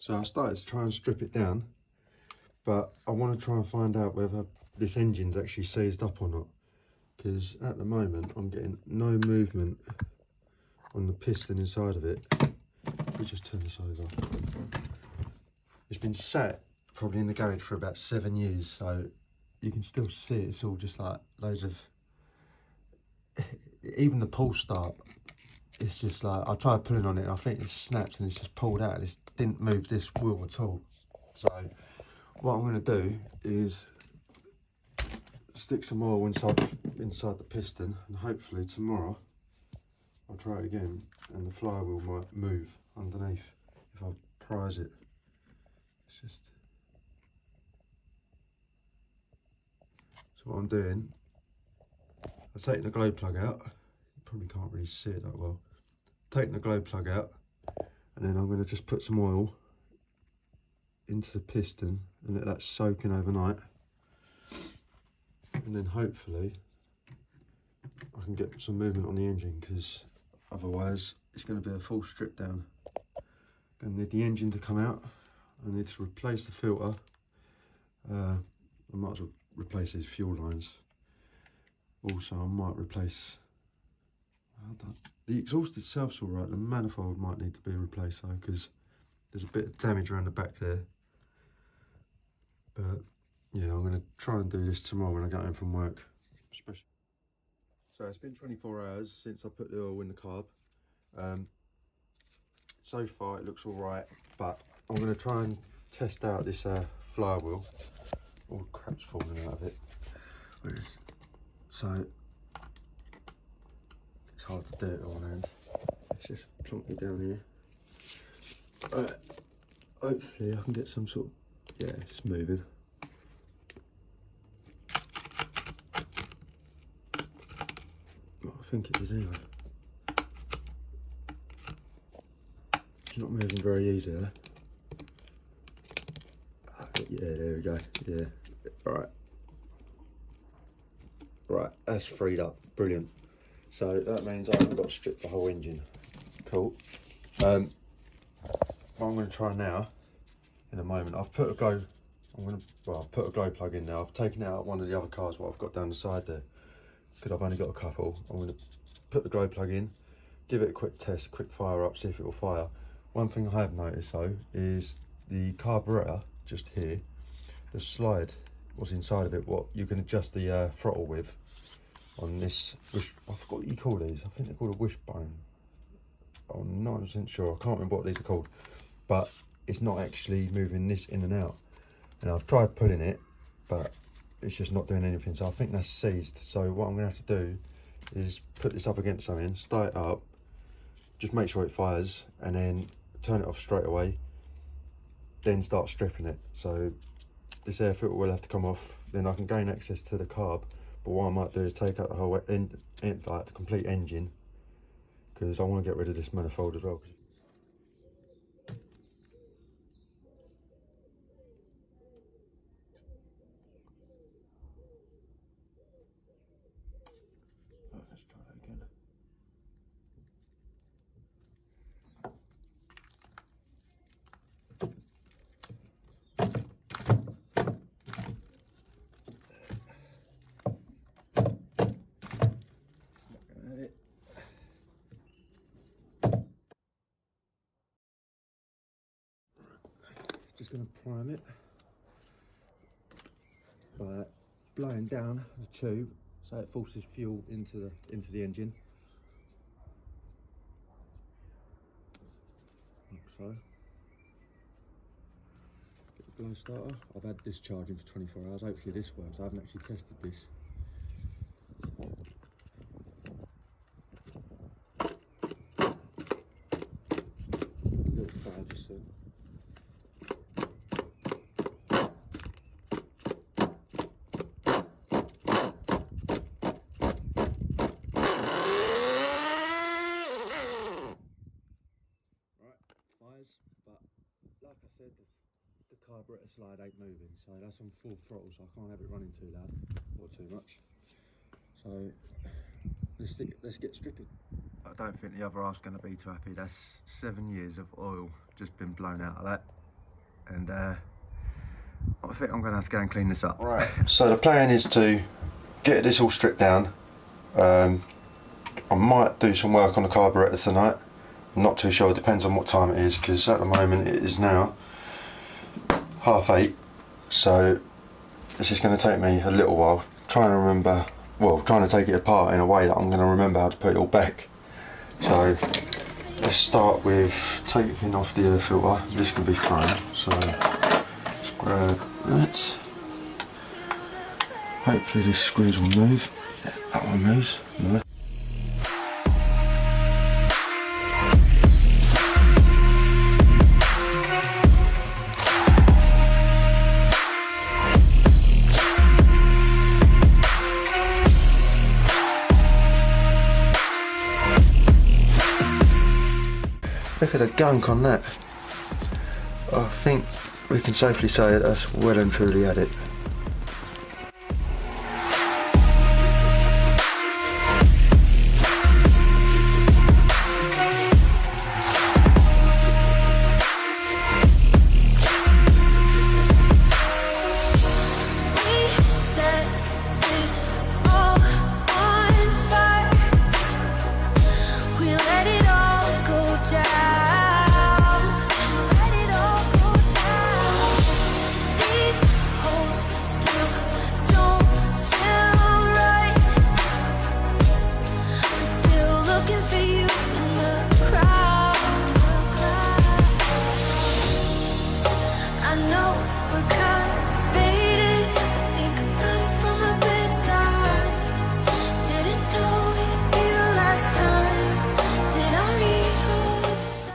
So I started to try and strip it down, but I want to try and find out whether this engine's actually seized up or not, because at the moment I'm getting no movement on the piston inside of it. Let me just turn this over. It's been sat probably in the garage for about 7 years, so you can still see it's all just like loads of, even the pull start, it's just like, I tried pulling on it and I think it snaps and it's just pulled out, and it didn't move this wheel at all. So what I'm going to do is stick some oil inside the piston, and hopefully tomorrow I'll try it again and the flywheel might move underneath if I prise it. It's just, so what I'm doing, I've taken the glow plug out. You probably can't really see it that well. Taking the glow plug out, and then I'm going to just put some oil into the piston and let that soak in overnight, and then hopefully I can get some movement on the engine, because otherwise it's going to be a full strip down. Going to need the engine to come out. I need to replace the filter. I might as well replace these fuel lines. Also, I might replace, the exhaust itself's all right. The manifold might need to be replaced though, because there's a bit of damage around the back there. But yeah, I'm going to try and do this tomorrow when I get home from work. So it's been 24 hours since I put the oil in the carb. So far it looks all right, but I'm going to try and test out this flywheel. All the crap's falling out of it. So it's hard to do it on hand. Let's just plonk it down here. Hopefully I can get some sort of, yeah, it's moving. Well, I think it is anyway. It's not moving very easy there. Yeah, there we go. Yeah, right. Right, that's freed up. Brilliant. So that means I haven't got to strip the whole engine. Cool. What I'm going to try now, in a moment, I've put a glow. I've put a glow plug in now. I've taken out one of the other cars what I've got down the side there, because I've only got a couple. I'm going to put the glow plug in, give it a quick test, quick fire up, see if it will fire. One thing I have noticed though is the carburetor just here, the slide was inside of it, what you can adjust the throttle with on this, which I forgot what you call these. I think they're called a wishbone. I'm not 100% sure. I can't remember what these are called, but it's not actually moving this in and out. And I've tried pulling it, but it's just not doing anything. So I think that's seized. So what I'm going to have to do is put this up against something, start it up, just make sure it fires, and then turn it off straight away, then start stripping it. So this air filter will have to come off, then I can gain access to the carb. But what I might do is take out the whole like the complete engine, because I want to get rid of this manifold as well. Let's try that again. Just going to prime it by blowing down the tube so it forces fuel into the engine, like so. Get the glow starter. I've had this charging for 24 hours. Hopefully this works. I haven't actually tested this. A little fire just so. But like I said, the carburetor slide ain't moving, so that's on full throttle, so I can't have it running too loud or too much. So let's get stripping. I don't think the other half's going to be too happy. That's 7 years of oil just been blown out of that. and I think I'm going to have to go and clean this up. Right, so the plan is to get this all stripped down. I might do some work on the carburetor tonight. I'm not too sure, it depends on what time it is, because at the moment it is now 8:30, so this is going to take me a little while trying to remember, well, trying to take it apart in a way that I'm going to remember how to put it all back. So let's start with taking off the air filter. This can be thrown, so let's grab that. Hopefully this screws will move. That one moves. No. Look at the gunk on that. I think we can safely say that that's well and truly at it.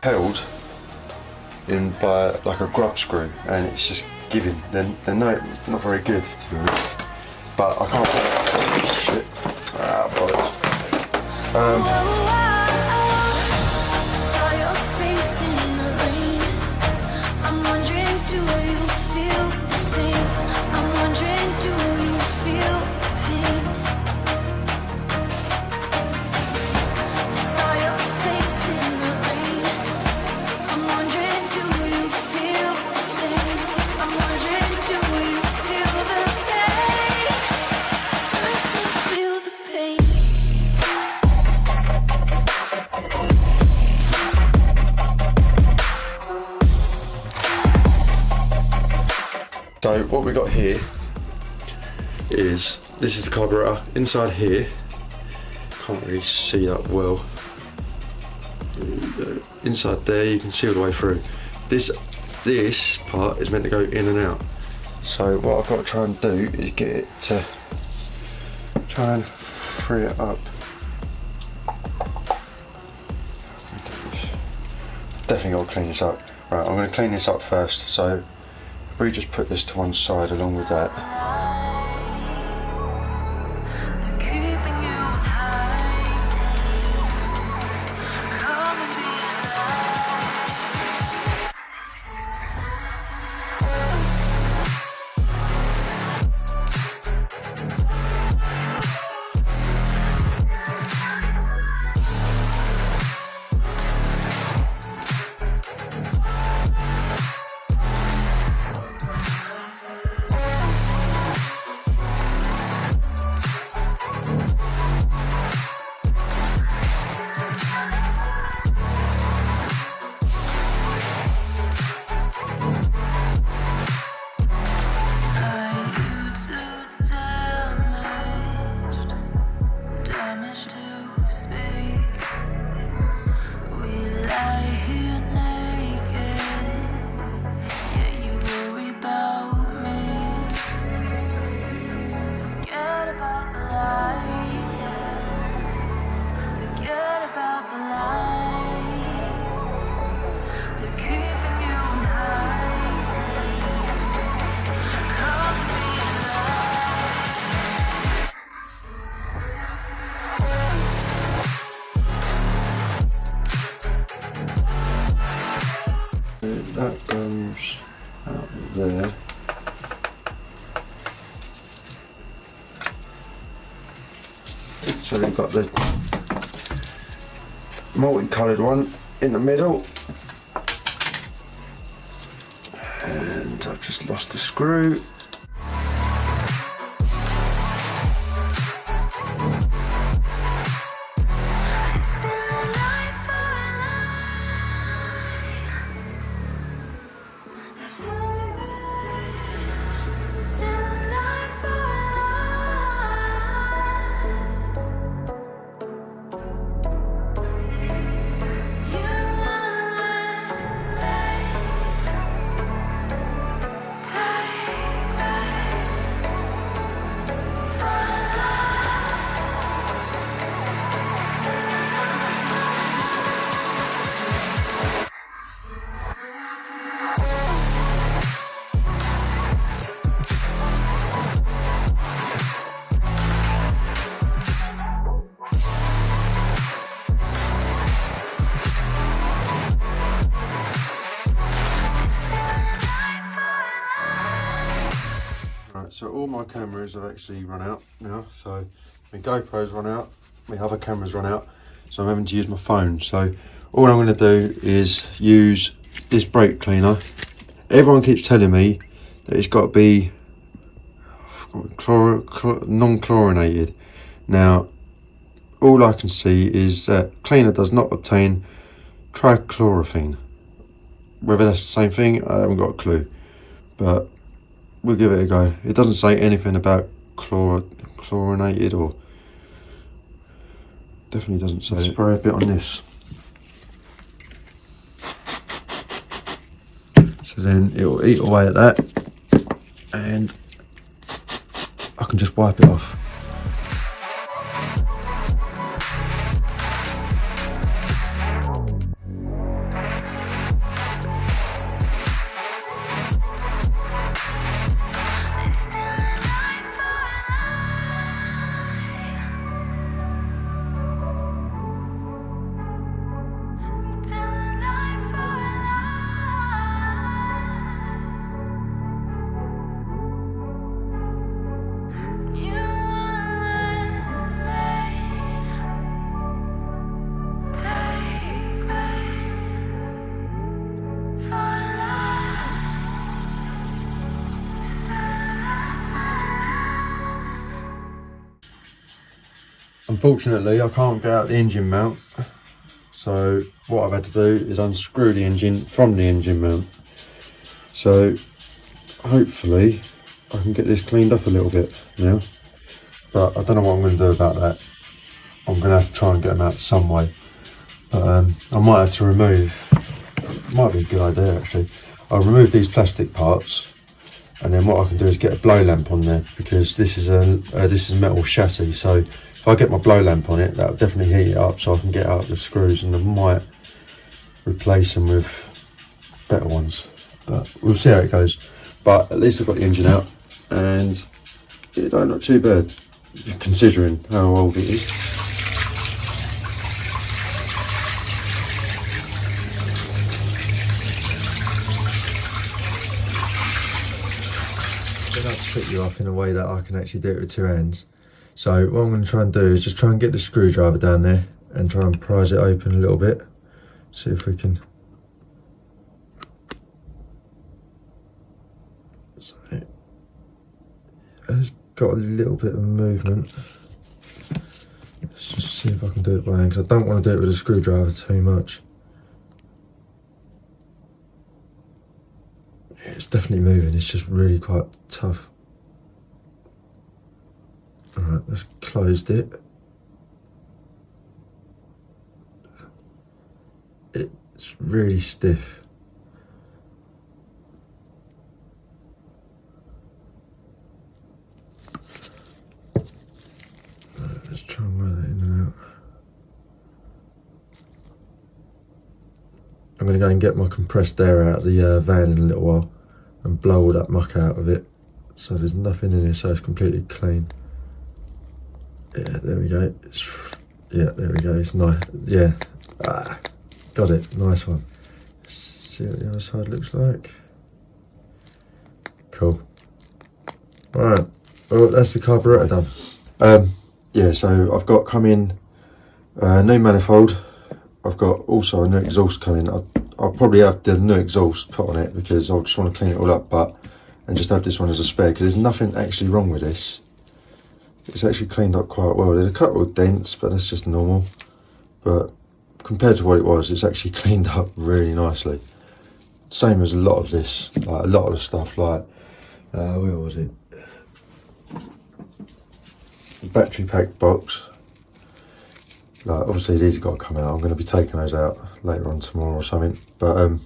Held in by like a grub screw, and it's just giving. They're not very good, to be honest. But I can't. Shit. Bollocks. So what we got here is, this is the carburetor. Inside here, can't really see that well. Inside there you can see all the way through. This part is meant to go in and out. So what I've got to try and do is get it to try and free it up. Definitely got to clean this up. Right, I'm going to clean this up first. So if we just put this to one side along with that. That goes out there. So we've got the multicoloured one in the middle. And I've just lost the screw. So all my cameras have actually run out now. So my GoPro's run out, my other cameras run out. So I'm having to use my phone. So all I'm going to do is use this brake cleaner. Everyone keeps telling me that it's got to be non-chlorinated. Now, all I can see is that cleaner does not obtain trichlorophene. Whether that's the same thing, I haven't got a clue. But we'll give it a go. It doesn't say anything about chlorinated, or definitely doesn't say. Spray a bit on this. So then it will eat away at that, and I can just wipe it off. Unfortunately, I can't get out the engine mount, so what I've had to do is unscrew the engine from the engine mount. So hopefully I can get this cleaned up a little bit now, but I don't know what I'm going to do about that. I'm going to have to try and get them out some way, but I might have to remove, might be a good idea actually, I'll remove these plastic parts, and then what I can do is get a blow lamp on there, because this is a metal chassis. So if I get my blow lamp on it, that'll definitely heat it up, so I can get out the screws, and I might replace them with better ones. But we'll see how it goes. But at least I've got the engine out, and it don't look too bad considering how old it is. That set you up in a way that I can actually do it with two hands. So what I'm going to try and do is just try and get the screwdriver down there and try and prise it open a little bit. See if we can. So it's got a little bit of movement. Let's just see if I can do it by hand, because I don't want to do it with a screwdriver too much. It's definitely moving, it's just really quite tough. Alright, let's close it. It's really stiff. Right, let's try and wear that in and out. I'm going to go and get my compressed air out of the van in a little while and blow all that muck out of it, so there's nothing in here, so it's completely clean. Yeah, there we go. Yeah, there we go. It's nice. Yeah, got it. Nice one. Let's see what the other side looks like. Cool. Alright, well, that's the carburetor done. Yeah, so I've got coming new manifold. I've got also a new exhaust coming. I'll probably have the new exhaust put on it because I just want to clean it all up, and just have this one as a spare, because there's nothing actually wrong with this. It's actually cleaned up quite well. There's a couple of dents, but that's just normal. But compared to what it was, it's actually cleaned up really nicely. Same as a lot of this, like a lot of the stuff, like where was it? The battery pack box. Like obviously these have got to come out. I'm going to be taking those out later on tomorrow or something. But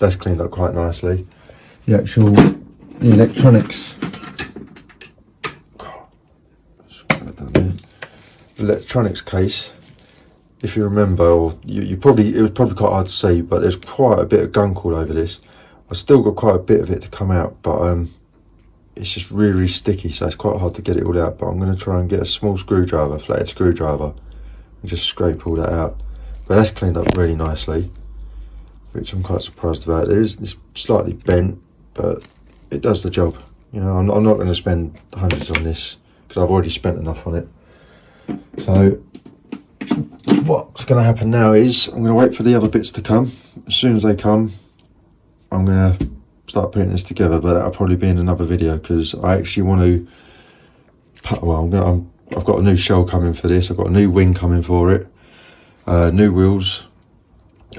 that's cleaned up quite nicely. The actual electronics. Electronics case, if you remember, or you probably, it was probably quite hard to see, but there's quite a bit of gunk all over this. I've still got quite a bit of it to come out, but it's just really sticky, so it's quite hard to get it all out. But I'm going to try and get a small screwdriver, flathead screwdriver, and just scrape all that out. But that's cleaned up really nicely, which I'm quite surprised about. It's slightly bent, but it does the job. You know, I'm not going to spend hundreds on this because I've already spent enough on it. So what's going to happen now is I'm going to wait for the other bits to come. As soon as they come, I'm going to start putting this together, but that'll probably be in another video because I actually want to, well, I've got a new shell coming for this. I've got a new wing coming for it, new wheels.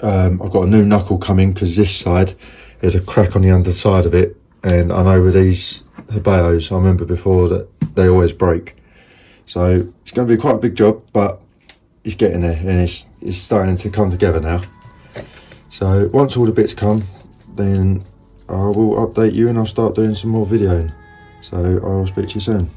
I've got a new knuckle coming because this side there's a crack on the underside of it, and I know with these Hobaos, I remember before that they always break. So it's going to be quite a big job, but it's getting there, and it's starting to come together now. So once all the bits come, then I will update you and I'll start doing some more videoing. So I'll speak to you soon.